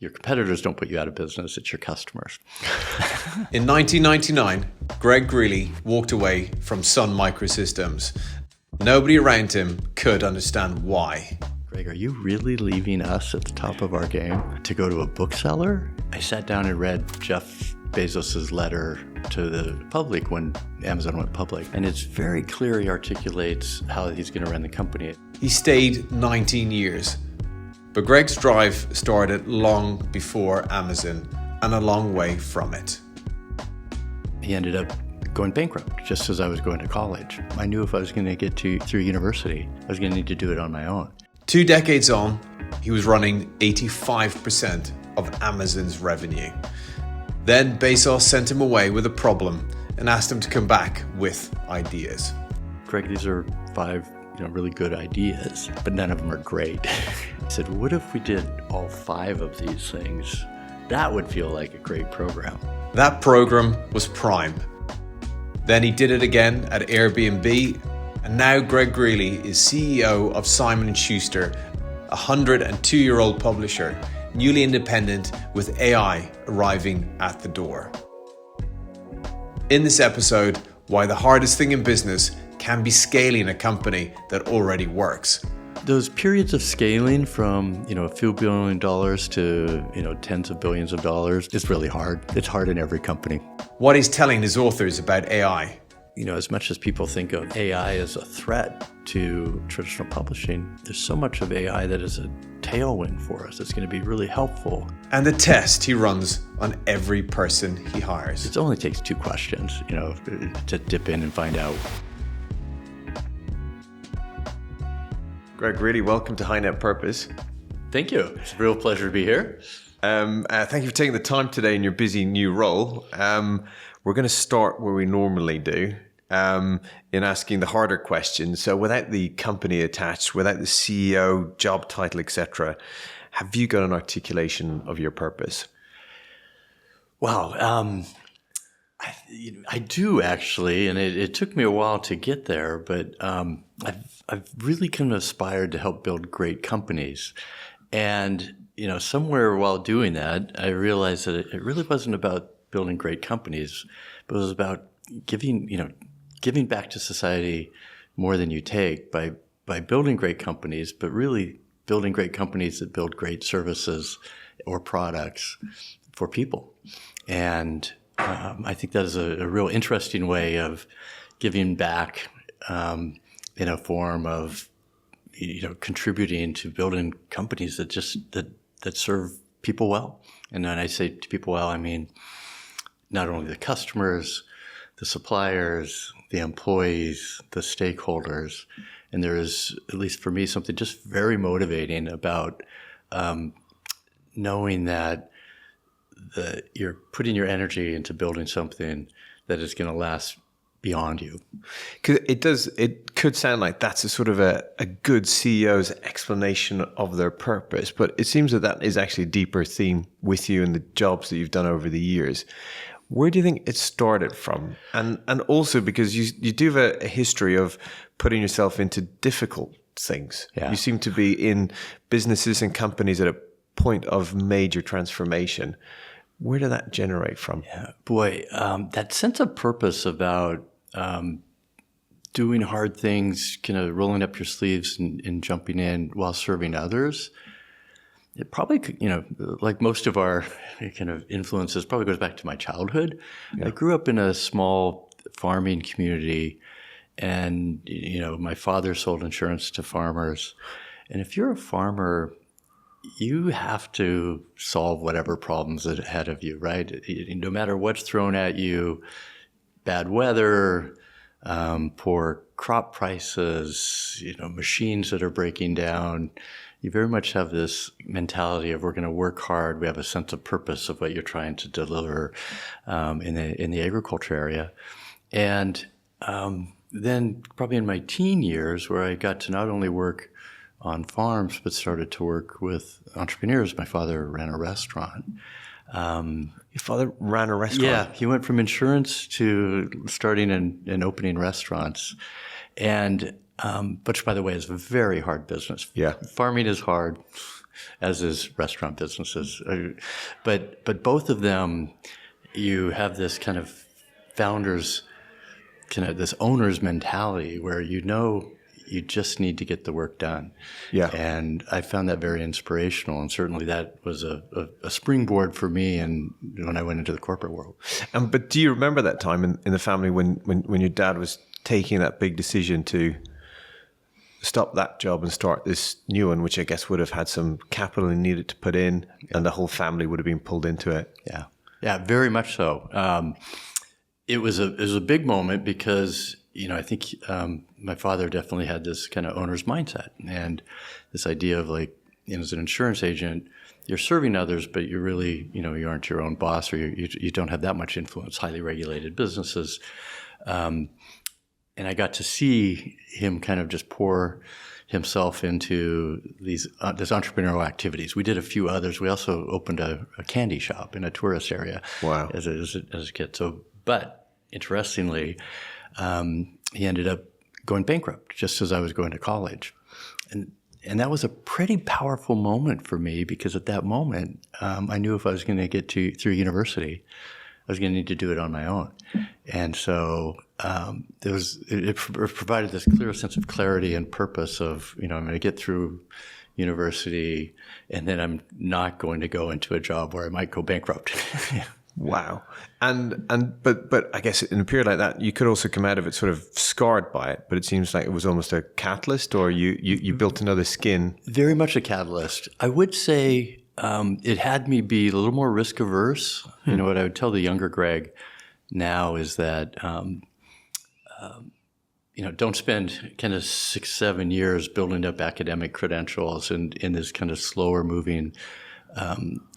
Your competitors don't put you out of business. It's your customers. In 1999, Greg Greeley walked away from Sun Microsystems. Nobody around him could understand why. Greg, are you really leaving us at the top of our game to go to a bookseller? I sat down and read Jeff Bezos' letter to the public when Amazon went public. And it's very clear he articulates how he's going to run the company. He stayed 19 years. But Greg's drive started long before Amazon and a long way from it. He ended up going bankrupt just as I was going to college. I knew if I was going to get through university, I was going to need to do it on my own. 2 decades on, he was running 85% of Amazon's revenue. Then Bezos sent him away with a problem and asked him to come back with ideas. Greg, these are 5 really good ideas, but none of them are great. He said, what if we did all 5 of these things? That would feel like a great program. That program was Prime. Then he did it again at Airbnb, and now Greg Greeley is CEO of Simon & Schuster, a 102-year-old publisher, newly independent with AI arriving at the door. In this episode, why the hardest thing in business can be scaling a company that already works. Those periods of scaling from, a few $1 billion to, tens of billions of dollars is really hard. It's hard in every company. What he's telling his authors about AI. As much as people think of AI as a threat to traditional publishing, there's so much of AI that is a tailwind for us. It's going to be really helpful. And the test he runs on every person he hires. It only takes 2 questions, to dip in and find out. Greg, really welcome to High Net Purpose. Thank you. It's a real pleasure to be here. Thank you for taking the time today in your busy new role. We're going to start where we normally do, in asking the harder questions. So without the company attached, without the CEO, job title, etc., have you got an articulation of your purpose? Wow. I do actually, and it took me a while to get there, but I've really kind of aspired to help build great companies. And, somewhere while doing that, I realized that it really wasn't about building great companies, but it was about giving back to society more than you take by building great companies, but really building great companies that build great services or products for people. And I think that is a real interesting way of giving back in a form of contributing to building companies that serve people well. And when I say to people well, I mean not only the customers, the suppliers, the employees, the stakeholders. And there is, at least for me, something just very motivating about knowing that you're putting your energy into building something that is going to last beyond you. It could sound like that's a sort of a good CEO's explanation of their purpose, but it seems that is actually a deeper theme with you and the jobs that you've done over the years. Where do you think it started from? And also because you do have a history of putting yourself into difficult things. Yeah. You seem to be in businesses and companies at a point of major transformation. Where did that generate from? Yeah, boy, that sense of purpose about doing hard things, kind of rolling up your sleeves and jumping in while serving others. It probably, like most of our kind of influences, probably goes back to my childhood. Yeah. I grew up in a small farming community, and my father sold insurance to farmers. And if you're a farmer, you have to solve whatever problems are ahead of you, right? No matter what's thrown at you, bad weather, poor crop prices, machines that are breaking down. You very much have this mentality of we're going to work hard. We have a sense of purpose of what you're trying to deliver in the agriculture area. And then probably in my teen years where I got to not only work on farms, but started to work with entrepreneurs. My father ran a restaurant. Your father ran a restaurant? Yeah, he went from insurance to starting and opening restaurants. And which, by the way, is a very hard business. Yeah. Farming is hard. as is restaurant businesses. But both of them, you have this kind of founders, kind of this owner's mentality where you just need to get the work done. Yeah. And I found that very inspirational, and certainly that was a springboard for me and when I went into the corporate world. But do you remember that time in the family when your dad was taking that big decision to stop that job and start this new one, which I guess would have had some capital he needed to put in, and the whole family would have been pulled into it? Yeah, very much so. It was a big moment because, I think my father definitely had this kind of owner's mindset and this idea of like, as an insurance agent, you're serving others, but you're really, you aren't your own boss, or you don't have that much influence, highly regulated businesses. And I got to see him kind of just pour himself into this entrepreneurial activities. We did a few others. We also opened a candy shop in a tourist area. Wow. As a kid. So, but interestingly, he ended up going bankrupt just as I was going to college. And that was a pretty powerful moment for me, because at that moment, I knew if I was going to get through university, I was going to need to do it on my own. And so it provided this clear sense of clarity and purpose of, I'm going to get through university, and then I'm not going to go into a job where I might go bankrupt. Wow. But I guess in a period like that, you could also come out of it sort of scarred by it, but it seems like it was almost a catalyst, or you built another skin. Very much a catalyst. I would say it had me be a little more risk averse. What I would tell the younger Greg now is that, don't spend kind of 6-7 years building up academic credentials and in this kind of slower moving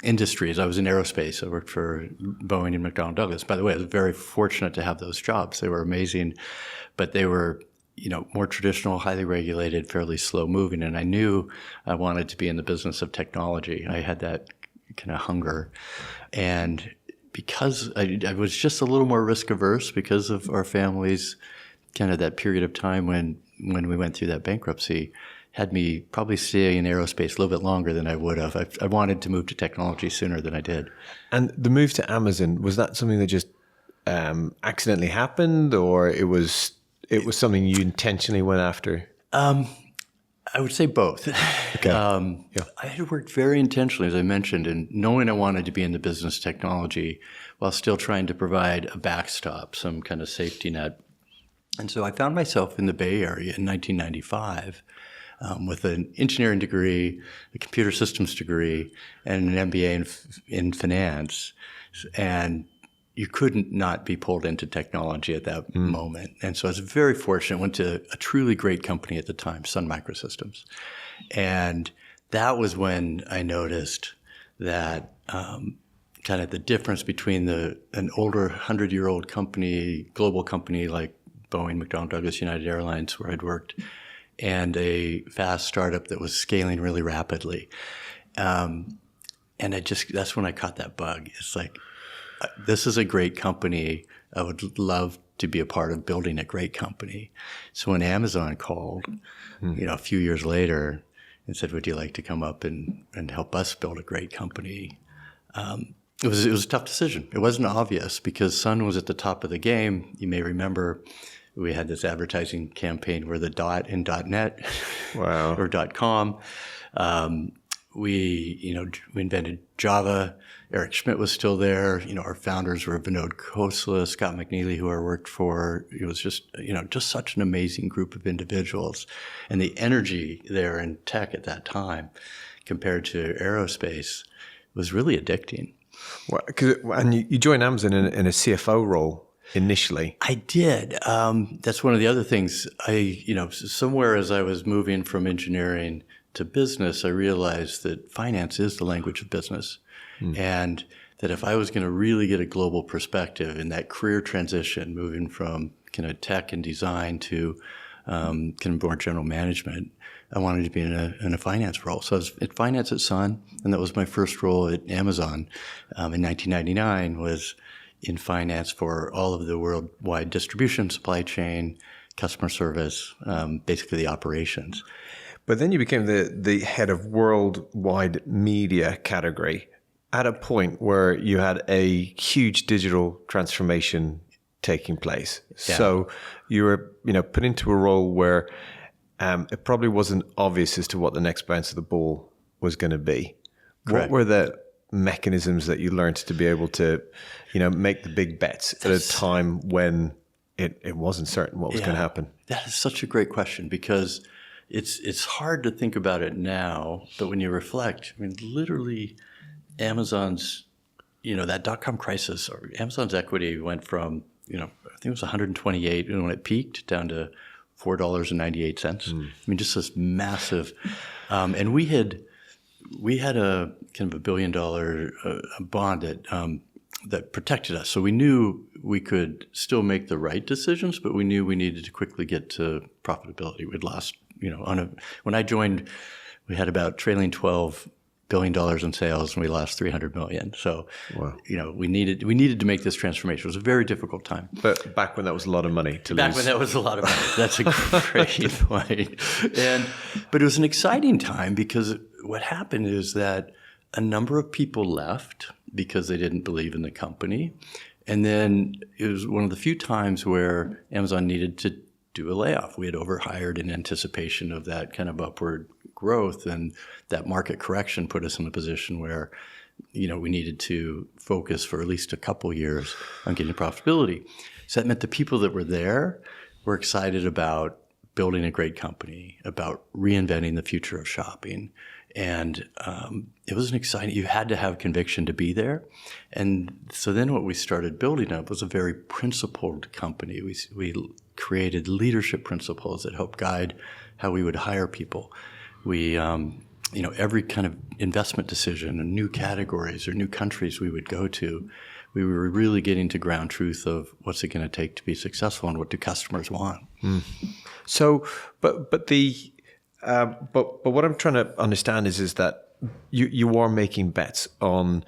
industries. I was in Aerospace. I worked for Boeing and McDonnell Douglas. By the way, I was very fortunate to have those jobs. They were amazing, but they were, more traditional, highly regulated, fairly slow moving. And I knew I wanted to be in the business of technology. I had that kind of hunger. And because I was just a little more risk averse because of our family's kind of that period of time when we went through that bankruptcy, had me probably stay in aerospace a little bit longer than I would have. I wanted to move to technology sooner than I did. And the move to Amazon, was that something that just accidentally happened, or it was something you intentionally went after? I would say both. Okay. I had worked very intentionally, as I mentioned, and knowing I wanted to be in the business technology while still trying to provide a backstop, some kind of safety net. And so I found myself in the Bay Area in 1995. With an engineering degree, a computer systems degree, and an MBA in finance. And you couldn't not be pulled into technology at that moment. And so I was very fortunate. Went to a truly great company at the time, Sun Microsystems. And that was when I noticed that kind of the difference between an older 100-year-old company, global company like Boeing, McDonnell Douglas, United Airlines, where I'd worked, and a fast startup that was scaling really rapidly. And that's when I caught that bug. It's like, this is a great company. I would love to be a part of building a great company. So when Amazon called, a few years later and said, would you like to come up and help us build a great company? It was a tough decision. It wasn't obvious because Sun was at the top of the game. You may remember we had this advertising campaign where the dot in .net wow. or .com. We invented Java. Eric Schmidt was still there. Our founders were Vinod Khosla, Scott McNeely, who I worked for. It was just such an amazing group of individuals. And the energy there in tech at that time compared to aerospace was really addicting. Well, and you joined Amazon in a CFO role initially. I did. That's one of the other things. Somewhere as I was moving from engineering to business, I realized that finance is the language of business. And that if I was going to really get a global perspective in that career transition, moving from kind of tech and design to kind of more general management, I wanted to be in a finance role. So I was at finance at Sun, and that was my first role at Amazon in 1999, was in finance for all of the worldwide distribution, supply chain, customer service, basically the operations. But then you became the head of worldwide media category at a point where you had a huge digital transformation taking place. Yeah. So you were, put into a role where it probably wasn't obvious as to what the next bounce of the ball was going to be. Correct. What were the mechanisms that you learned to be able to, make the big bets at a time when it wasn't certain what was going to happen? That is such a great question, because it's hard to think about it now, but when you reflect, I mean, literally Amazon's, that dot-com crisis, or Amazon's equity went from, I think it was 128 when it peaked down to $4.98. I mean, just this massive, and we had a kind of $1 billion bond that protected us. So we knew we could still make the right decisions, but we knew we needed to quickly get to profitability. We'd lost, when I joined, we had about trailing $12 billion in sales, and we lost $300 million. So, wow. We needed to make this transformation. It was a very difficult time. But back when that was a lot of money to lose. Back when that was a lot of money. That's a great point. But it was an exciting time, because what happened is that a number of people left because they didn't believe in the company. And then it was one of the few times where Amazon needed to do a layoff. We had overhired in anticipation of that kind of upward growth, and that market correction put us in a position where, we needed to focus for at least a couple years on getting profitability. So that meant the people that were there were excited about building a great company, about reinventing the future of shopping. And it was an exciting, you had to have conviction to be there. And so then what we started building up was a very principled company. We created leadership principles that helped guide how we would hire people. We, every kind of investment decision and new categories or new countries we would go to, we were really getting to ground truth of what's it going to take to be successful and what do customers want. So, but what I'm trying to understand is that you are making bets on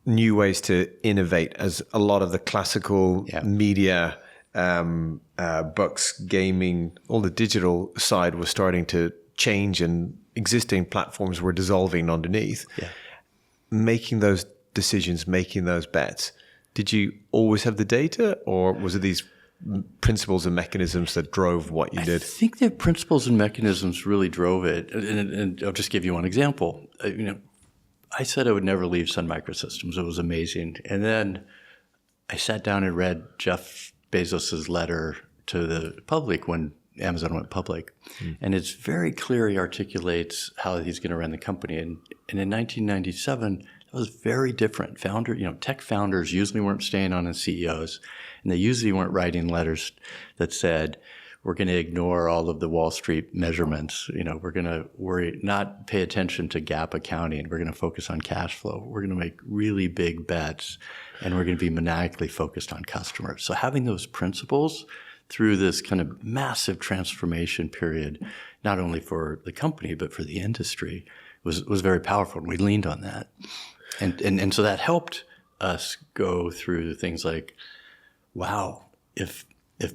new ways to innovate, as a lot of the classical media, books, gaming, all the digital side was starting to change, and existing platforms were dissolving underneath. Yeah. Making those decisions, making those bets. Did you always have the data, or was it these principles and mechanisms that drove what you did? I think the principles and mechanisms really drove it. And I'll just give you one example. I said I would never leave Sun Microsystems. It was amazing. And then I sat down and read Jeff Bezos' letter to the public when Amazon went public. And it's very clear he articulates how he's going to run the company. And in 1997, it was very different. Tech founders usually weren't staying on as CEOs, and they usually weren't writing letters that said, we're going to ignore all of the Wall Street measurements. We're going to not pay attention to GAAP accounting. We're going to focus on cash flow. We're going to make really big bets, and we're going to be maniacally focused on customers. So having those principles through this kind of massive transformation period, not only for the company, but for the industry, was very powerful. And we leaned on that. And so that helped us go through things like, wow, if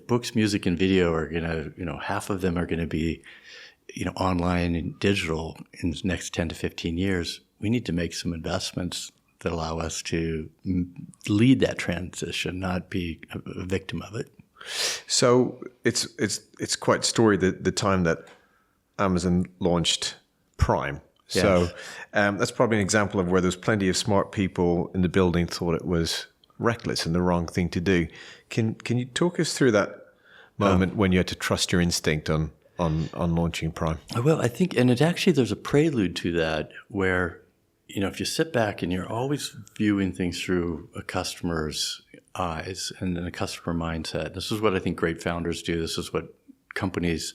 books, music, and video are going to, half of them are going to be, online and digital in the next 10 to 15 years, we need to make some investments that allow us to lead that transition, not be a victim of it. So it's quite story the time that Amazon launched Prime. Yes. So that's probably an example of where there's plenty of smart people in the building thought it was reckless and the wrong thing to do. Can you talk us through that moment when you had to trust your instinct on launching Prime? Well, I think, and there's a prelude to that where, if you sit back and you're always viewing things through a customer's eyes and a customer mindset. This is what I think great founders do. This is what companies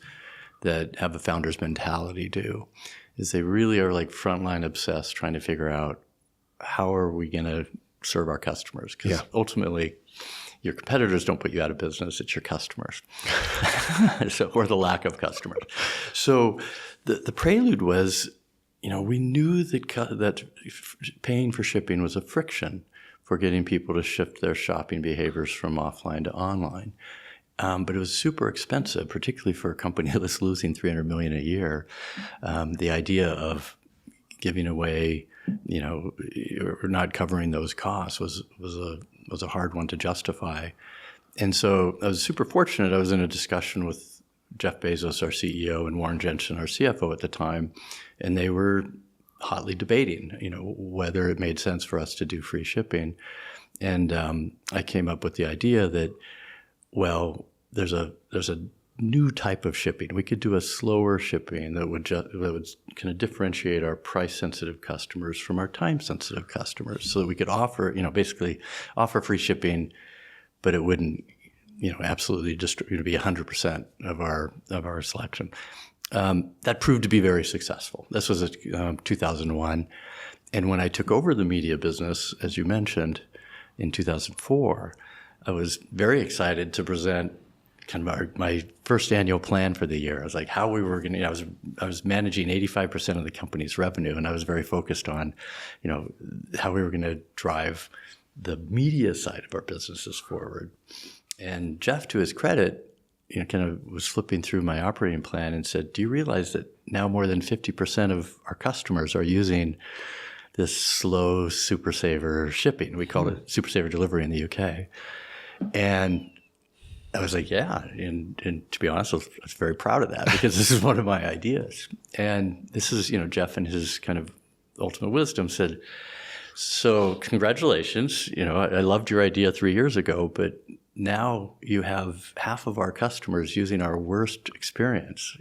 that have a founder's mentality do, is they really are like frontline obsessed, trying to figure out how are we going to serve our customers? Because ultimately, your competitors don't put you out of business. It's your customers. Or the lack of customers. So the prelude was, we knew that paying for shipping was a friction for getting people to shift their shopping behaviors from offline to online. but it was super expensive, particularly for a company that's losing $300 million a year. The idea of giving away, or not covering those costs was a hard one to justify. And so I was super fortunate. I was in a discussion with Jeff Bezos, our CEO, and Warren Jensen, our CFO at the time, and they were hotly debating, whether it made sense for us to do free shipping. And I came up with the idea that, well, there's a new type of shipping. We could do a slower shipping that would kind of differentiate our price-sensitive customers from our time-sensitive customers, so that we could offer, basically offer free shipping, but it wouldn't, absolutely be 100% of our selection. That proved to be very successful. This was 2001. And when I took over the media business, as you mentioned, in 2004, I was very excited to present kind of my first annual plan for the year. I was like, how we were going to, I was managing 85% of the company's revenue, and I was very focused on, how we were going to drive the media side of our businesses forward. And Jeff, to his credit, kind of was flipping through my operating plan and said, do you realize that now more than 50% of our customers are using this slow Super Saver shipping? We called it Super Saver delivery in the UK. And I was like, yeah. And to be honest, I was very proud of that, because this is one of my ideas. And this is, Jeff in his kind of ultimate wisdom said, so congratulations, I loved your idea 3 years ago, but now you have half of our customers using our worst experience.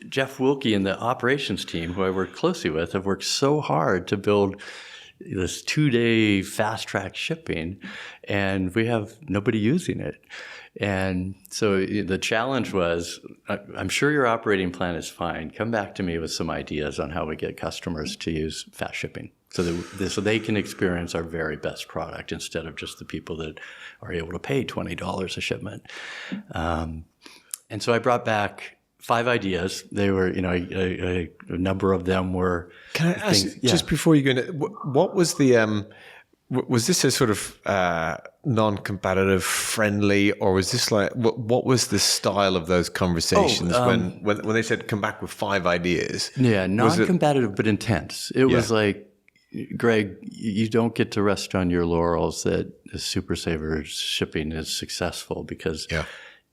Jeff Wilkie and the operations team, who I work closely with, have worked so hard to build this 2-day fast track shipping, and we have nobody using it. And so the challenge was, I'm sure your operating plan is fine. Come back to me with some ideas on how we get customers to use fast shipping, so they can experience our very best product instead of just the people that are able to pay $20 a shipment. And so I brought back 5 ideas. They were, a number of them were. Can I ask, just before you go into, what was the, was this a sort of non-competitive friendly, or was this like, what was the style of those conversations when they said come back with 5 ideas? Yeah, non-competitive but intense. It was like, Greg, you don't get to rest on your laurels that the Super Saver shipping is successful, because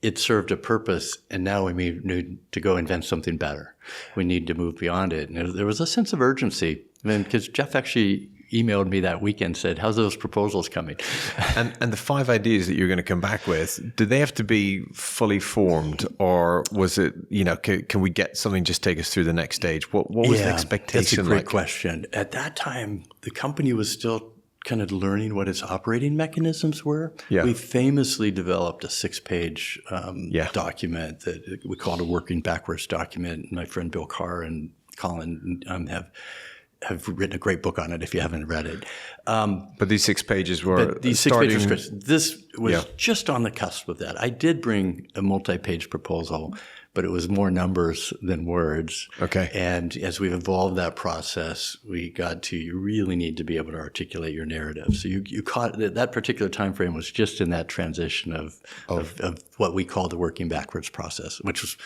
it served a purpose, and now we need to go invent something better. We need to move beyond it. And there was a sense of urgency. Because Jeff actually emailed me that weekend, said, how's those proposals coming? And the 5 ideas that you're going to come back with, did they have to be fully formed, or was it, can we get something, just take us through the next stage? What was the expectation? That's a great question. At that time, the company was still kind of learning what its operating mechanisms were. Yeah. We famously developed a 6-page document that we called a working backwards document. My friend Bill Carr and Colin have written a great book on it if you haven't read it. But these 6 pages were these 6 pages, Chris, this was just on the cusp of that. I did bring a multi-page proposal, but it was more numbers than words. Okay. And as we've evolved that process, we got to, you really need to be able to articulate your narrative. So you caught that particular time frame was just in that transition of what we call the working backwards process, which was,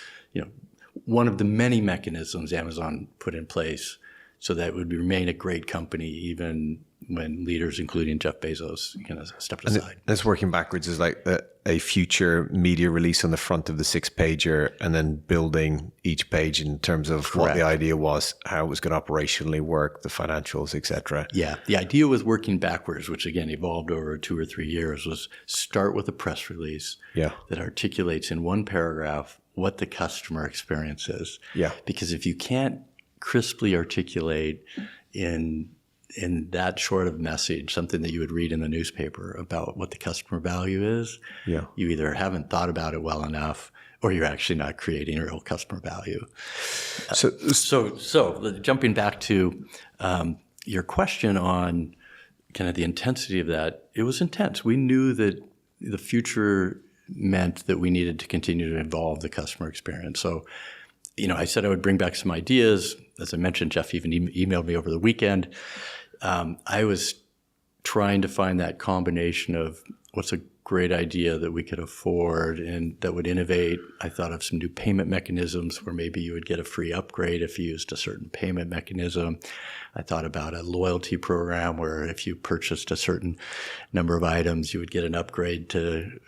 one of the many mechanisms Amazon put in place so that it would remain a great company even when leaders, including Jeff Bezos, stepped aside. This working backwards is like a future media release on the front of the 6-pager, and then building each page in terms of what the idea was, how it was going to operationally work, the financials, etc. Yeah. The idea with working backwards, which again evolved over 2 or 3 years, was start with a press release that articulates in one paragraph what the customer experience is. Yeah. Because if you can't crisply articulate in that short of message something that you would read in the newspaper about what the customer value is, you either haven't thought about it well enough, or you're actually not creating real customer value. So jumping back to your question on kind of the intensity of that, it was intense. We knew that the future meant that we needed to continue to evolve the customer experience. So, I said I would bring back some ideas. As I mentioned, Jeff even emailed me over the weekend. I was trying to find that combination of what's a great idea that we could afford and that would innovate. I thought of some new payment mechanisms where maybe you would get a free upgrade if you used a certain payment mechanism. I thought about a loyalty program where if you purchased a certain number of items, you would get an upgrade to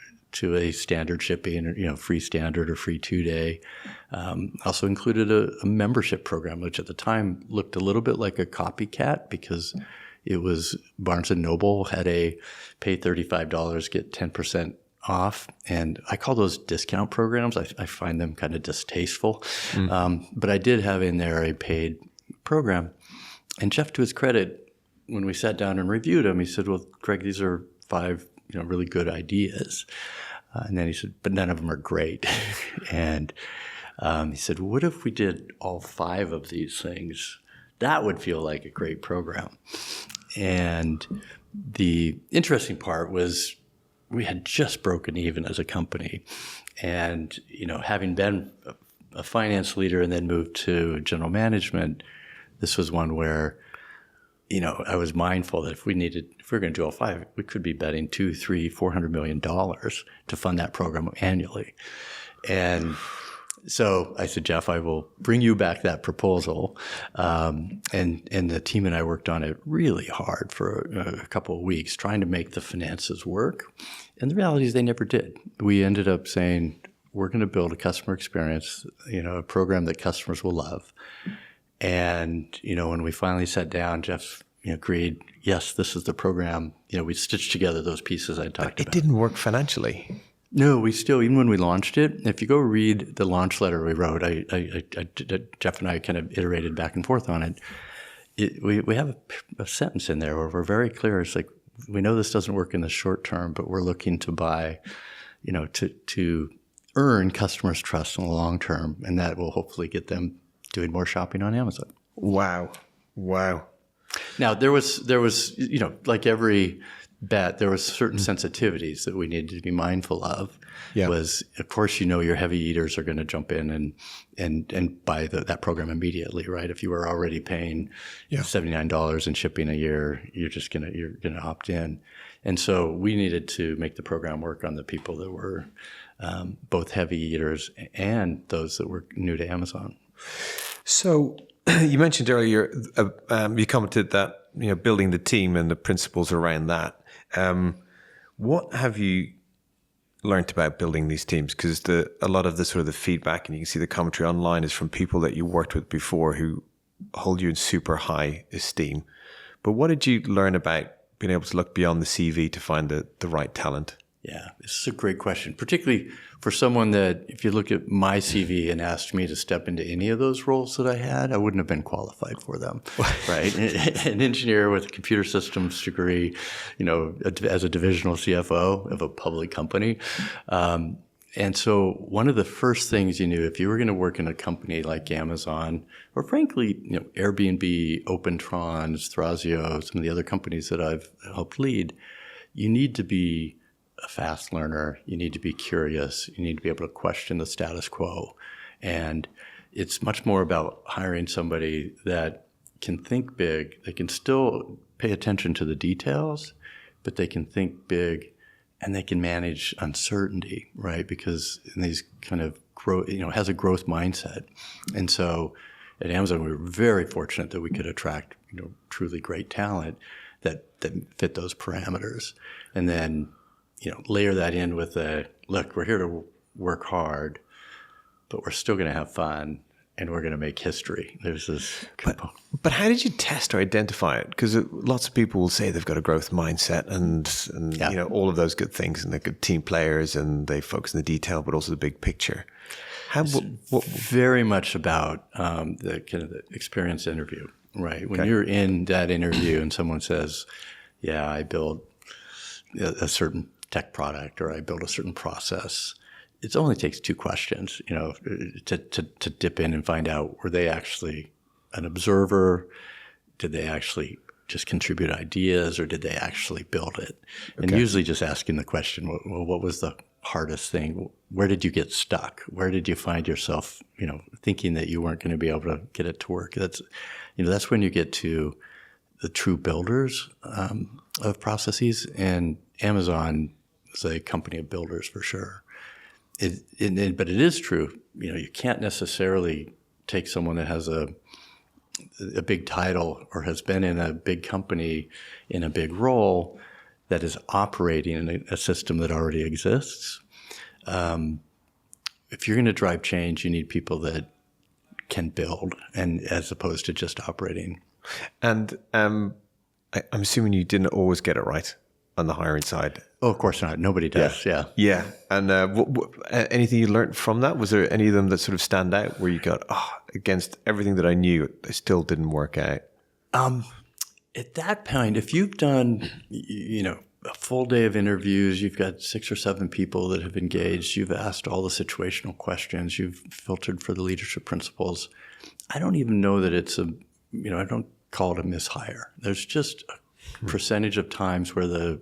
a standard shipping, or free standard or free 2-day. Also included a membership program, which at the time looked a little bit like a copycat because it was Barnes & Noble had a pay $35, get 10% off. And I call those discount programs. I find them kind of distasteful. But I did have in there a paid program. And Jeff, to his credit, when we sat down and reviewed them, he said, well, Greg, these are 5 really good ideas. And then he said, but none of them are great. And he said, what if we did all 5 of these things? That would feel like a great program. And the interesting part was we had just broken even as a company. And, having been a finance leader and then moved to general management, this was one where, I was mindful that if we were going to do all 5, we could be betting $200, $300, $400 million to fund that program annually. And so I said, Jeff, I will bring you back that proposal. And the team and I worked on it really hard for a couple of weeks, trying to make the finances work. And the reality is they never did. We ended up saying, we're going to build a customer experience, a program that customers will love. And, when we finally sat down, Jeff agreed, yes, this is the program. We stitched together those pieces I talked about. It didn't work financially. No, we still, even when we launched it, if you go read the launch letter we wrote, Jeff and I kind of iterated back and forth on it. We have a sentence in there where we're very clear. It's like, we know this doesn't work in the short term, but we're looking to buy, to earn customers' trust in the long term. And that will hopefully get them doing more shopping on Amazon. Wow. Now, there was, like every bet, there was certain sensitivities that we needed to be mindful of. Yeah. Was, of course, your heavy eaters are going to jump in and buy that program immediately, right? If you were already paying $79 in shipping a year, you're gonna opt in. And so we needed to make the program work on the people that were both heavy eaters and those that were new to Amazon. So you mentioned earlier, you commented that building the team and the principles around that. What have you learned about building these teams? Because a lot of the sort of the feedback, and you can see the commentary online, is from people that you worked with before who hold you in super high esteem. But what did you learn about being able to look beyond the CV to find the right talent? Yeah, this is a great question, particularly for someone that, if you look at my CV and asked me to step into any of those roles that I had, I wouldn't have been qualified for them, right? An engineer with a computer systems degree, as a divisional CFO of a public company. And so one of the first things you knew, if you were going to work in a company like Amazon, or frankly, Airbnb, OpenTrons, Thrasio, some of the other companies that I've helped lead, you need to be a fast learner. You need to be curious. You need to be able to question the status quo. And it's much more about hiring somebody that can think big. They can still pay attention to the details, but they can think big and they can manage uncertainty, right? Because in these kind of growth, has a growth mindset. And so at Amazon, we were very fortunate that we could attract, truly great talent that fit those parameters. And then, layer that in with look, we're here to work hard, but we're still going to have fun and we're going to make history. There's this component. But how did you test or identify it? Because lots of people will say they've got a growth mindset and all of those good things, and they're good team players and they focus on the detail, but also the big picture. What very much about the kind of the experience interview, right? When you're in that interview and someone says, yeah, I build a certain tech product or I build a certain process, it only takes 2 questions, to dip in and find out, were they actually an observer? Did they actually just contribute ideas, or did they actually build it? And usually just asking the question, well, what was the hardest thing? Where did you get stuck? Where did you find yourself, thinking that you weren't going to be able to get it to work? That's when you get to the true builders of processes, and Amazon is a company of builders for sure. But it is true. You can't necessarily take someone that has a big title or has been in a big company in a big role that is operating in a system that already exists. If you're going to drive change, you need people that can build, and as opposed to just operating. And I'm assuming you didn't always get it right on the hiring side. Oh, of course not. Nobody does. Yeah. Yeah. And anything you learned from that? Was there any of them that sort of stand out where you got, against everything that I knew, it still didn't work out? At that point, if you've done, a full day of interviews, you've got 6 or 7 people that have engaged, you've asked all the situational questions, you've filtered for the leadership principles. I don't even know that it's I don't call it a mishire. There's just a percentage of times where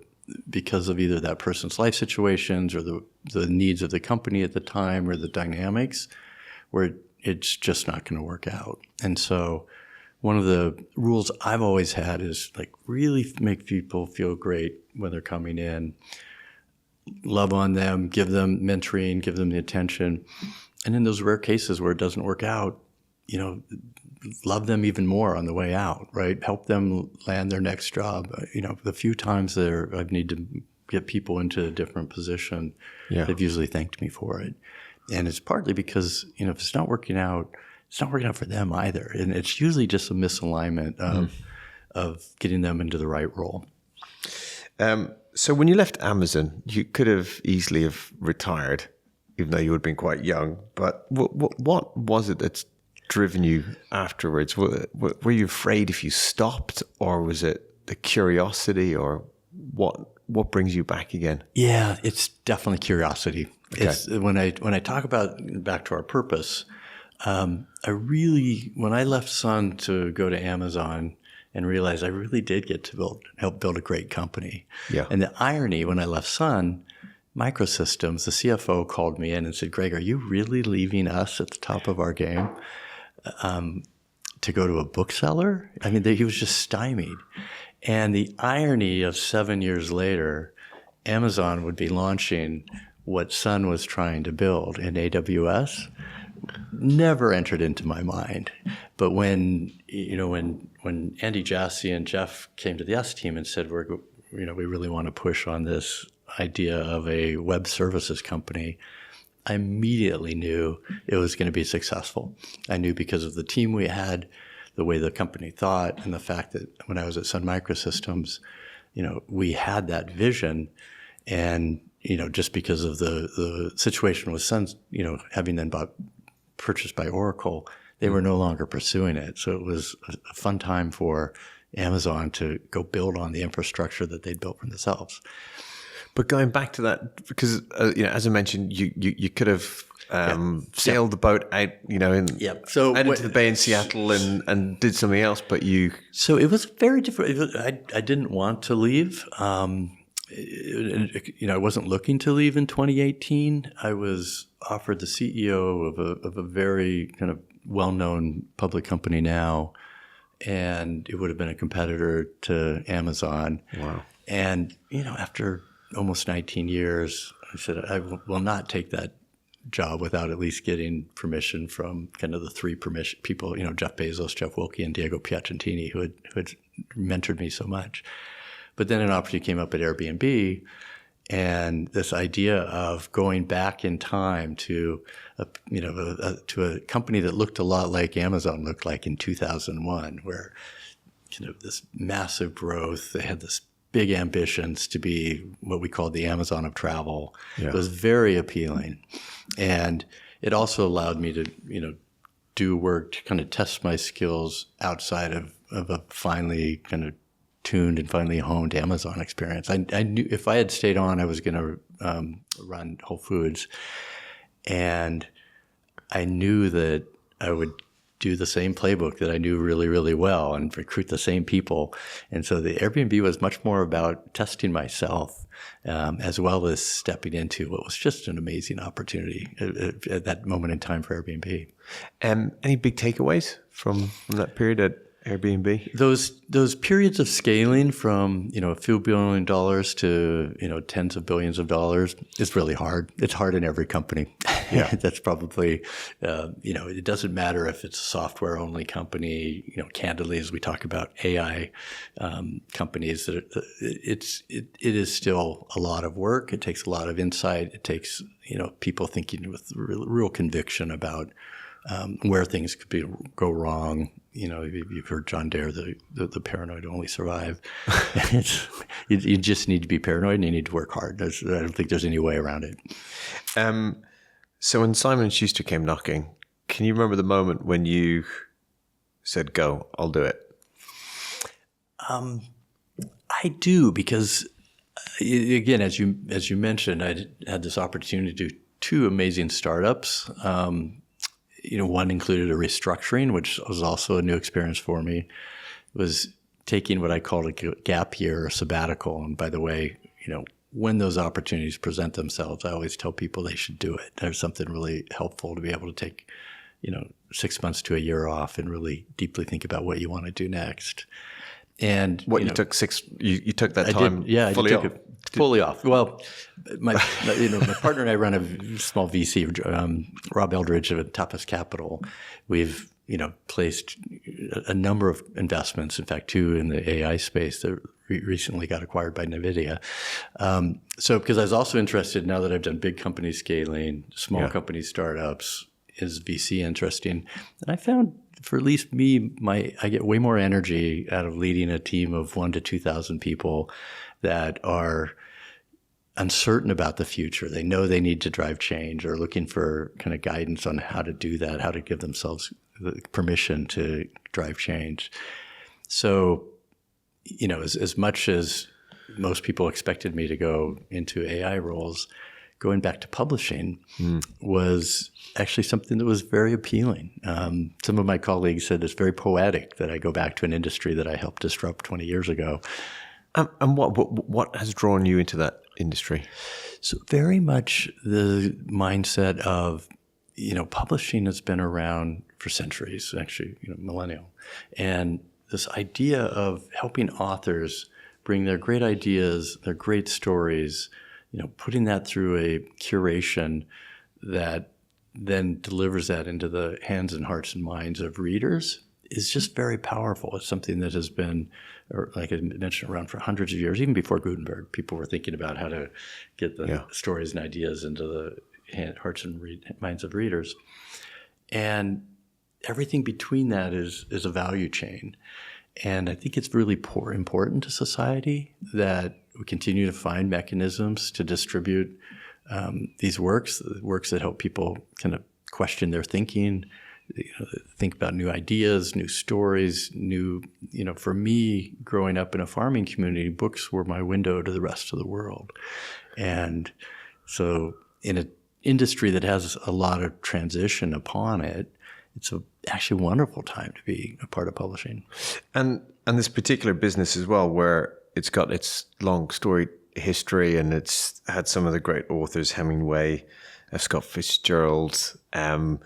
because of either that person's life situations or the needs of the company at the time or the dynamics, where it's just not going to work out. And so one of the rules I've always had is really make people feel great when they're coming in, love on them, give them mentoring, give them the attention. And in those rare cases where it doesn't work out, love them even more on the way out, right? Help them land their next job. The few times I've need to get people into a different position, they've usually thanked me for it. And it's partly because, if it's not working out, it's not working out for them either. And it's usually just a misalignment of getting them into the right role. So when you left Amazon, you could have easily have retired, even though you would have been quite young. But what was it that's driven you afterwards? Were you afraid if you stopped, or was it the curiosity, or what brings you back again? Yeah, it's definitely curiosity. Okay. It's when I talk about back to our purpose, when I left Sun to go to Amazon and realized I really did get to help build a great company. Yeah. And the irony, when I left Sun, Microsystems, the CFO called me in and said, "Greg, are you really leaving us at the top of our game to go to a bookseller?" I mean, he was just stymied. And the irony of 7 years later, Amazon would be launching what Sun was trying to build in AWS, never entered into my mind. But when Andy Jassy and Jeff came to the S team and said, we really want to push on this idea of a web services company, I immediately knew it was going to be successful. I knew because of the team we had, the way the company thought, and the fact that when I was at Sun Microsystems, we had that vision. And, just because of the situation with Sun, having then purchased by Oracle, they were no longer pursuing it. So it was a fun time for Amazon to go build on the infrastructure that they'd built for themselves. But going back to that, because as I mentioned, you could have sailed the boat out, So out into the bay in Seattle and did something else. But so it was very different. I didn't want to leave. I wasn't looking to leave in 2018. I was offered the CEO of a very kind of well-known public company now, and it would have been a competitor to Amazon. Wow. And, after almost 19 years, I said, I will not take that job without at least getting permission from kind of the 3 people, Jeff Bezos, Jeff Wilkie, and Diego Piacentini, who had mentored me so much. But then an opportunity came up at Airbnb, and this idea of going back in time to a company that looked a lot like Amazon looked like in 2001, where this massive growth, they had this big ambitions to be what we called the Amazon of travel. Yeah. It was very appealing, and it also allowed me to do work to kind of test my skills outside of a finally kind of tuned and finally honed Amazon experience. I knew if I had stayed on, I was going to run Whole Foods, and I knew that I would do the same playbook that I knew really, really well and recruit the same people. And so the Airbnb was much more about testing myself as well as stepping into what was just an amazing opportunity at that moment in time for Airbnb. Any big takeaways from that period at Airbnb? Those periods of scaling from, a few $1 billion to, tens of billions of dollars is really hard. It's hard in every company. Yeah. That's probably, it doesn't matter if it's a software only company, candidly, as we talk about AI companies, it is still a lot of work. It takes a lot of insight. It takes, people thinking with real conviction about where things could go wrong. You've heard John Dare, the paranoid only survive. You just need to be paranoid and you need to work hard. I don't think there's any way around it. So when Simon & Schuster came knocking, can you remember the moment when you said, go, I'll do it? I do, because again, as you mentioned, I had this opportunity to do 2 amazing startups. One included a restructuring, which was also a new experience for me. It was taking what I called a gap year or sabbatical. And by the way, when those opportunities present themselves, I always tell people they should do it. There's something really helpful to be able to take, 6 months to a year off and really deeply think about what you want to do next. And you took that time fully off? Fully off. Well, my partner and I run a small VC, Rob Eldridge of Tapas Capital. We've, placed a number of investments, in fact, 2 in the AI space that recently got acquired by NVIDIA. So because I was also interested, now that I've done big company scaling, small company startups, is VC interesting? And I found, for at least me, I get way more energy out of leading a team of 1,000 to 2,000 people that are uncertain about the future. They know they need to drive change, or looking for kind of guidance on how to do that, how to give themselves the permission to drive change. So, as much as most people expected me to go into AI roles, going back to publishing was actually something that was very appealing. Some of my colleagues said it's very poetic that I go back to an industry that I helped disrupt 20 years ago. And what has drawn you into that industry? So very much the mindset of, publishing has been around for centuries, actually, millennial. And this idea of helping authors bring their great ideas, their great stories, putting that through a curation that then delivers that into the hands and hearts and minds of readers is just very powerful. It's something that has been, or like I mentioned, around for hundreds of years. Even before Gutenberg, people were thinking about how to get the stories and ideas into the hearts and minds of readers. And everything between that is a value chain. And I think it's really important to society that we continue to find mechanisms to distribute these works that help people kind of question their thinking, think about new ideas, new stories, for me, growing up in a farming community, books were my window to the rest of the world. And so in an industry that has a lot of transition upon it, it's actually a wonderful time to be a part of publishing. And this particular business as well, where it's got its long storied history and it's had some of the great authors, Hemingway, Scott Fitzgerald, and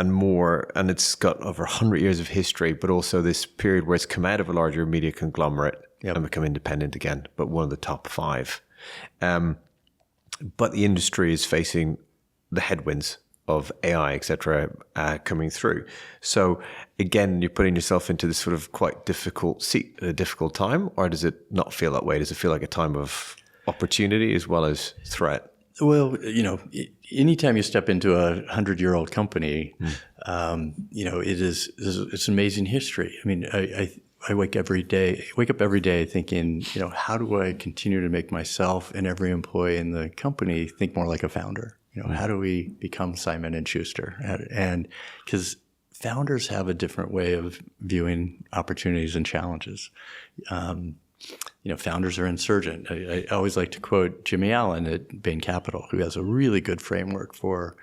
more, and it's got over 100 years of history, but also this period where it's come out of a larger media conglomerate and become independent again, but one of the top 5. But the industry is facing the headwinds of AI, et cetera, coming through. So again, you're putting yourself into this sort of quite difficult seat at a difficult time, or does it not feel that way? Does it feel like a time of opportunity as well as threat? Well, anytime you step into a 100-year-old company, it's an amazing history. I mean, I wake up every day thinking, how do I continue to make myself and every employee in the company think more like a founder? How do we become Simon & Schuster? And because founders have a different way of viewing opportunities and challenges. Founders are insurgent. I always like to quote Jimmy Allen at Bain Capital, who has a really good framework for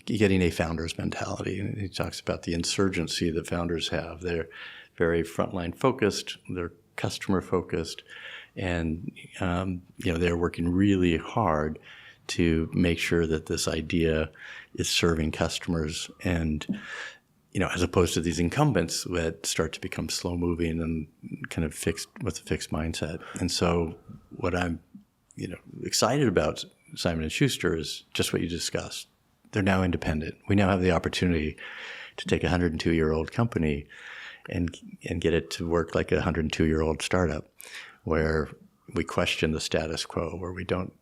getting a founder's mentality. And he talks about the insurgency that founders have. They're very frontline focused, they're customer focused, and they're working really hard to make sure that this idea is serving customers. And as opposed to these incumbents that start to become slow moving and kind of fixed with a fixed mindset. And so what I'm, excited about Simon & Schuster is just what you discussed. They're now independent. We now have the opportunity to take a 102-year-old company and get it to work like a 102-year-old startup, where we question the status quo, where we don't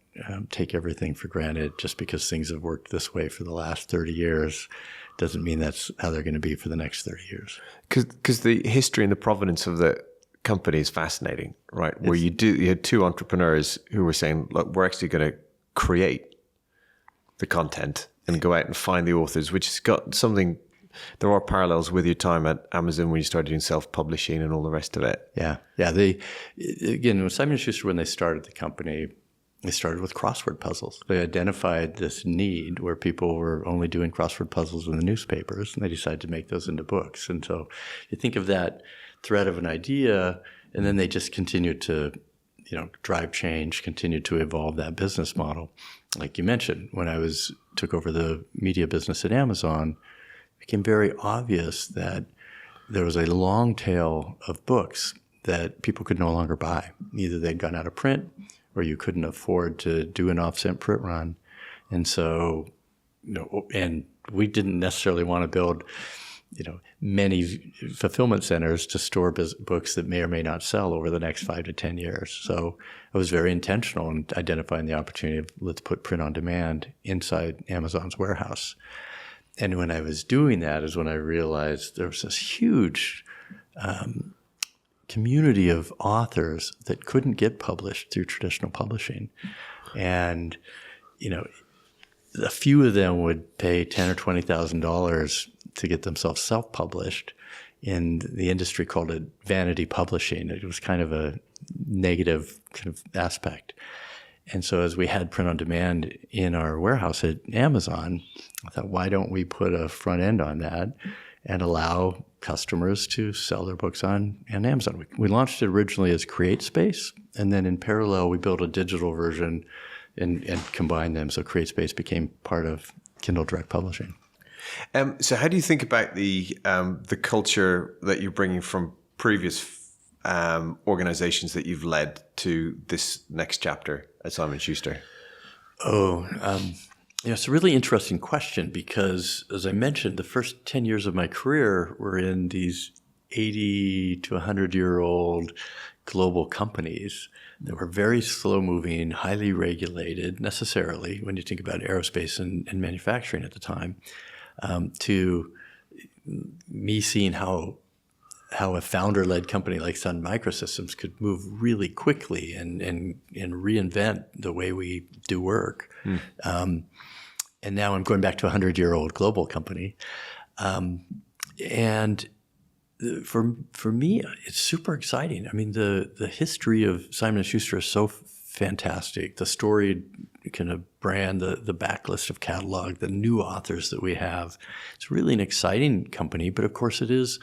take everything for granted. Just because things have worked this way for the last 30 years doesn't mean that's how they're going to be for the next 30 years. Because the history and the provenance of the company is fascinating, right? Where you had two entrepreneurs who were saying, look, we're actually going to create the content and go out and find the authors, which has got something. There are parallels with your time at Amazon when you started doing self-publishing and all the rest of it. Yeah. When Simon & Schuster, when they started the company, they started with crossword puzzles. They identified this need where people were only doing crossword puzzles in the newspapers, and they decided to make those into books. And so you think of that thread of an idea, and then they just continued to, drive change, continued to evolve that business model. Like you mentioned, when I took over the media business at Amazon, it became very obvious that there was a long tail of books that people could no longer buy. Either they'd gone out of print, or you couldn't afford to do an offset print run. And so, and we didn't necessarily want to build, many fulfillment centers to store books that may or may not sell over the next 5 to 10 years. So I was very intentional in identifying the opportunity of let's put print on demand inside Amazon's warehouse. And when I was doing that is when I realized there was this huge community of authors that couldn't get published through traditional publishing. And, a few of them would pay $10,000 or $20,000 to get themselves self-published. In the industry called it vanity publishing. It was kind of a negative kind of aspect. And so as we had print on demand in our warehouse at Amazon, I thought, why don't we put a front end on that and allow customers to sell their books on Amazon? We launched it originally as CreateSpace, and then in parallel, we built a digital version and combined them. So CreateSpace became part of Kindle Direct Publishing. So how do you think about the culture that you're bringing from previous organizations that you've led to this next chapter at Simon & Schuster? It's a really interesting question because, as I mentioned, the first 10 years of my career were in these 80 to 100-year-old global companies that were very slow-moving, highly regulated, necessarily, when you think about aerospace and manufacturing at the time, to me seeing how a founder-led company like Sun Microsystems could move really quickly and reinvent the way we do work. And now I'm going back to a 100-year-old global company. And for me, it's super exciting. I mean, the history of Simon & Schuster is so fantastic. The storied kind of brand, the backlist of catalog, the new authors that we have. It's really an exciting company, but of course it is,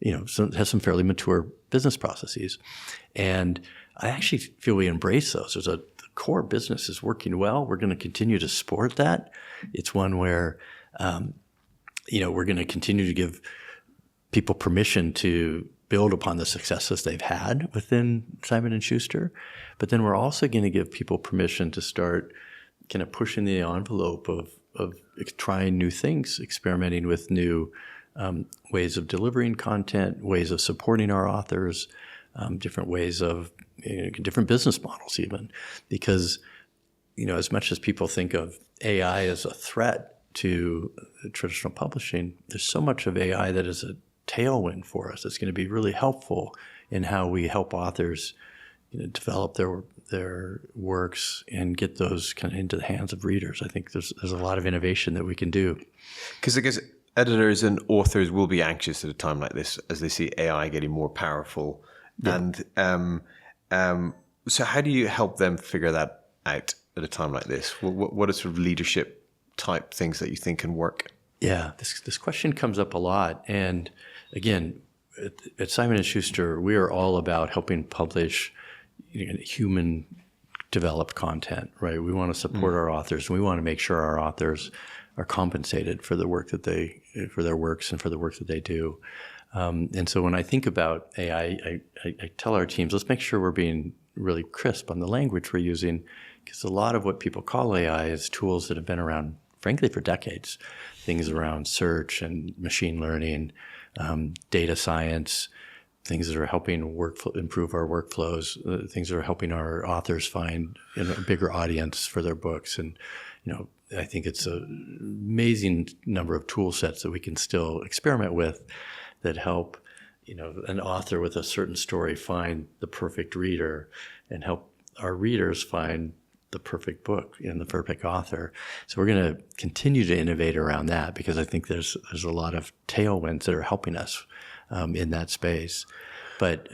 has some fairly mature business processes. And I actually feel we embrace those. The core business is working well. We're going to continue to support that. It's one where, we're going to continue to give people permission to build upon the successes they've had within Simon & Schuster. But then we're also going to give people permission to start kind of pushing the envelope of trying new things, experimenting with new ways of delivering content, ways of supporting our authors, different ways of different business models even. Because, as much as people think of AI as a threat to traditional publishing, there's so much of AI that is a tailwind for us. It's going to be really helpful in how we help authors develop their works and get those kind of into the hands of readers. I think there's a lot of innovation that we can do. Because I guess editors and authors will be anxious at a time like this as they see AI getting more powerful. Yeah. And so how do you help them figure that out at a time like this? What are sort of leadership type things that you think can work? Yeah, this question comes up a lot. And again, at Simon & Schuster, we are all about helping publish human-developed content, right? We want to support our authors, and we want to make sure our authors are compensated for the work for their works and for the work that they do. And so when I think about AI, I tell our teams, let's make sure we're being really crisp on the language we're using, because a lot of what people call AI is tools that have been around, frankly, for decades. Things around search and machine learning, data science, things that are helping improve our workflows, things that are helping our authors find a bigger audience for their books. And, I think it's an amazing number of tool sets that we can still experiment with that help, an author with a certain story find the perfect reader and help our readers find the perfect book and the perfect author. So we're going to continue to innovate around that, because I think there's a lot of tailwinds that are helping us in that space. But,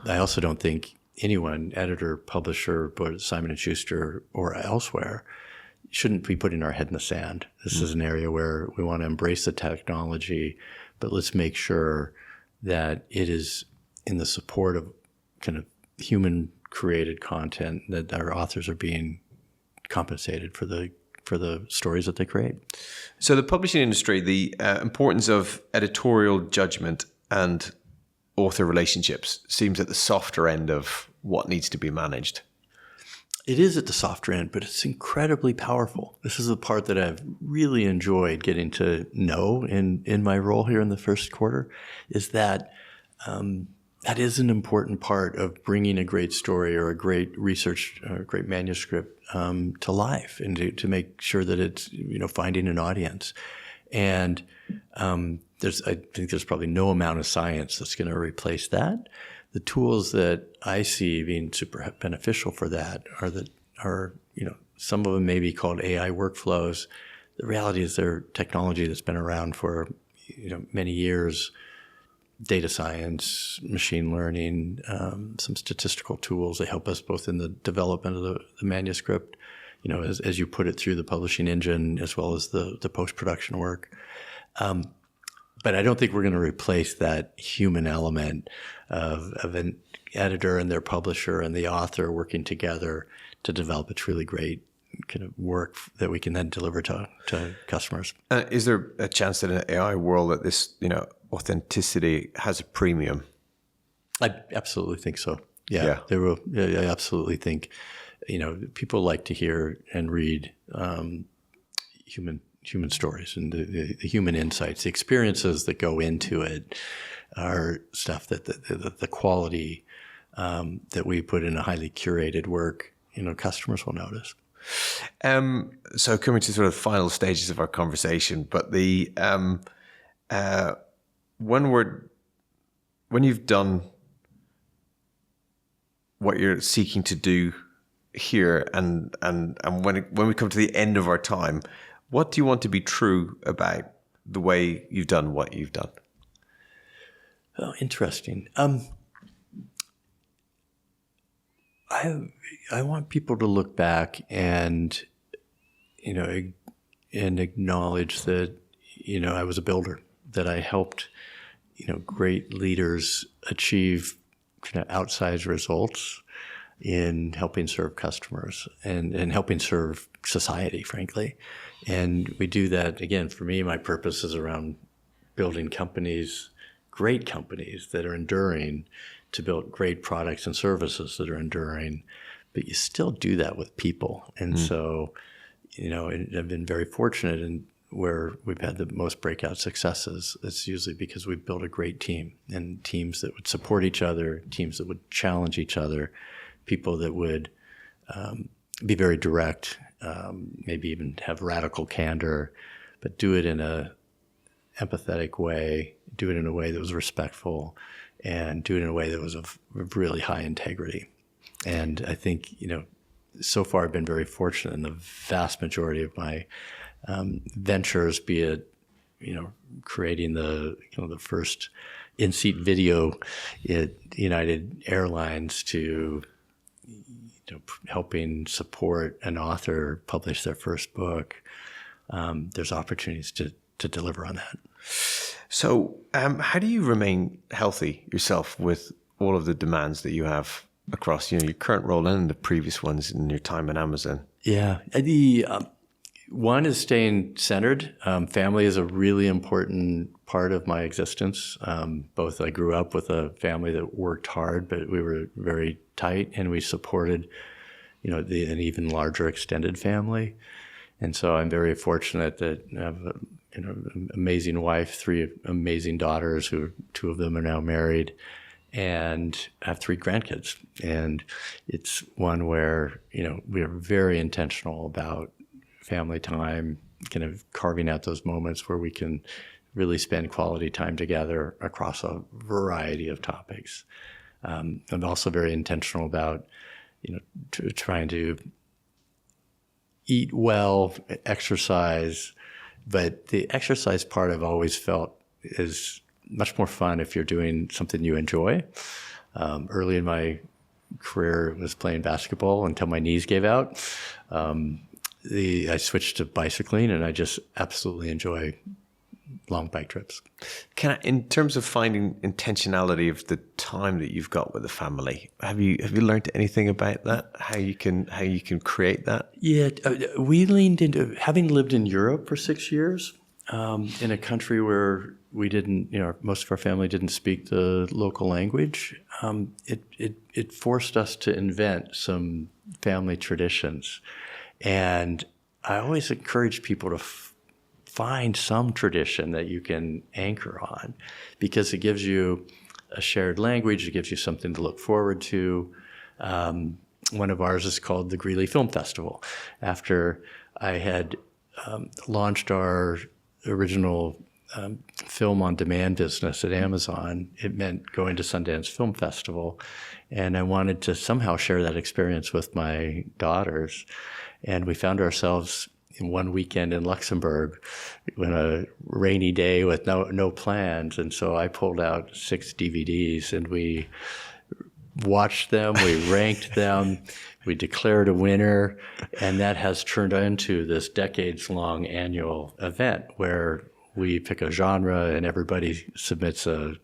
I also don't think anyone, editor, publisher, but Simon & Schuster or elsewhere, shouldn't be putting our head in the sand. This is an area where we want to embrace the technology, but let's make sure that it is in the support of kind of human created content, that our authors are being compensated for the stories that they create. So the publishing industry, the importance of editorial judgment and author relationships seems at the softer end of what needs to be managed. It is at the softer end, but it's incredibly powerful. This is the part that I've really enjoyed getting to know in my role here in the first quarter, is that that is an important part of bringing a great story or a great research or a great manuscript to life, and to make sure that it's finding an audience. And I think there's probably no amount of science that's going to replace that. The tools that I see being super beneficial for that are some of them may be called AI workflows. The reality is they're technology that's been around for many years. Data science, machine learning, some statistical tools. They help us both in the development of the manuscript, as you put it through the publishing engine, as well as the post-production work. But I don't think we're going to replace that human element of an editor and their publisher and the author working together to develop a truly great kind of work that we can then deliver to customers. Is there a chance that in an AI world that this, authenticity has a premium? I absolutely think so. Yeah. There will. I absolutely think, people like to hear and read human stories and the human insights, the experiences that go into it are stuff that the quality that we put in a highly curated work, customers will notice. So coming to sort of final stages of our conversation, but when you've done what you're seeking to do here, and when we come to the end of our time, what do you want to be true about the way you've done what you've done? Oh, interesting. I want people to look back and acknowledge that I was a builder, that I helped great leaders achieve kind of outsized results in helping serve customers and helping serve society, frankly. And we do that, again, for me, my purpose is around building companies, great companies that are enduring, to build great products and services that are enduring. But you still do that with people. And so, I've been very fortunate in where we've had the most breakout successes. It's usually because we've built a great team, and teams that would support each other, teams that would challenge each other, people that would be very direct, maybe even have radical candor, but do it in a empathetic way, do it in a way that was respectful, and do it in a way that was of really high integrity. And I think, so far I've been very fortunate in the vast majority of my ventures, be it, creating the first in-seat video at United Airlines, to helping support an author publish their first book. There's opportunities to deliver on that. So how do you remain healthy yourself with all of the demands that you have across your current role and the previous ones in your time at Amazon? Yeah. one is staying centered. Family is a really important part of my existence. Both I grew up with a family that worked hard, but we were very tight, and we supported, an even larger extended family. And so I'm very fortunate that I have an amazing wife, 3 amazing daughters, who 2 of them are now married, and I have 3 grandkids. And it's one where, we are very intentional about family time, kind of carving out those moments where we can really spend quality time together across a variety of topics. I'm also very intentional about, trying to eat well, exercise, but the exercise part I've always felt is much more fun if you're doing something you enjoy. Early in my career, I was playing basketball until my knees gave out. I switched to bicycling, and I just absolutely enjoy long bike trips. In terms of finding intentionality of the time that you've got with the family, have you learned anything about that? How you can create that? Yeah, we leaned into, having lived in Europe for 6 years, in a country where we didn't, most of our family didn't speak the local language. It forced us to invent some family traditions. And I always encourage people to find some tradition that you can anchor on, because it gives you a shared language. It gives you something to look forward to. One of ours is called the Greeley Film Festival. After I had launched our original film on demand business at Amazon, it meant going to Sundance Film Festival. And I wanted to somehow share that experience with my daughters. And we found ourselves in one weekend in Luxembourg on a rainy day with no plans. And so I pulled out 6 DVDs, and we watched them, we ranked them, we declared a winner, and that has turned into this decades-long annual event where we pick a genre and everybody submits a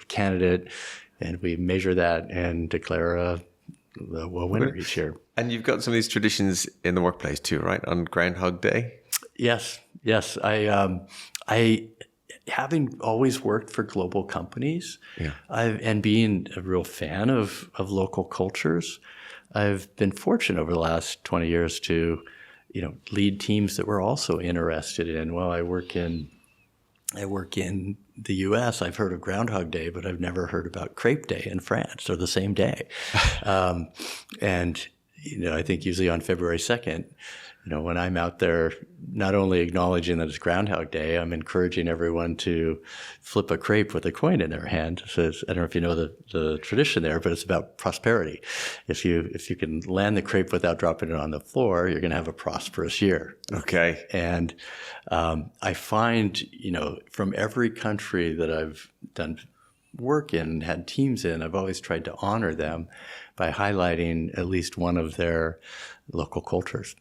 candidate, and we measure that and declare a winner each year. And you've got some of these traditions in the workplace too, right? On Groundhog Day? Yes. I having always worked for global companies, and being a real fan of local cultures, I've been fortunate over the last 20 years to, lead teams that were also interested in, well, I work in the U.S., I've heard of Groundhog Day, but I've never heard about Crepe Day in France. They're the same day. And, I think usually on February 2nd, when I'm out there, not only acknowledging that it's Groundhog Day, I'm encouraging everyone to flip a crepe with a coin in their hand. So I don't know if you know the tradition there, but it's about prosperity. If you can land the crepe without dropping it on the floor, you're going to have a prosperous year. Okay. And I find, from every country that I've done work in, had teams in, I've always tried to honor them by highlighting at least one of their local cultures.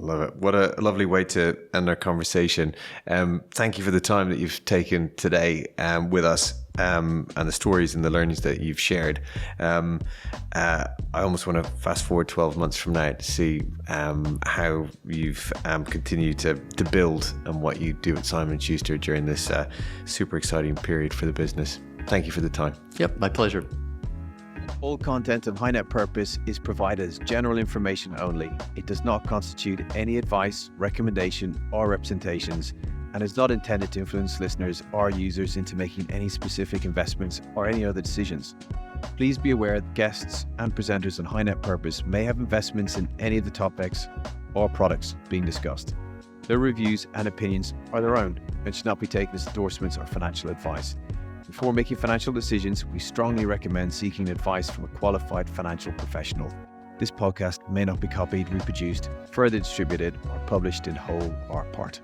Love it. What a lovely way to end our conversation. Thank you for the time that you've taken today with us, and the stories and the learnings that you've shared. I almost want to fast forward 12 months from now to see how you've continued to build and what you do at Simon & Schuster during this super exciting period for the business. Thank you for the time. Yep, my pleasure. All content of High Net Purpose is provided as general information only. It does not constitute any advice, recommendation, or representations, and is not intended to influence listeners or users into making any specific investments or any other decisions. Please be aware that guests and presenters on High Net Purpose may have investments in any of the topics or products being discussed. Their reviews and opinions are their own and should not be taken as endorsements or financial advice. Before making financial decisions, we strongly recommend seeking advice from a qualified financial professional. This podcast may not be copied, reproduced, further distributed, or published in whole or part.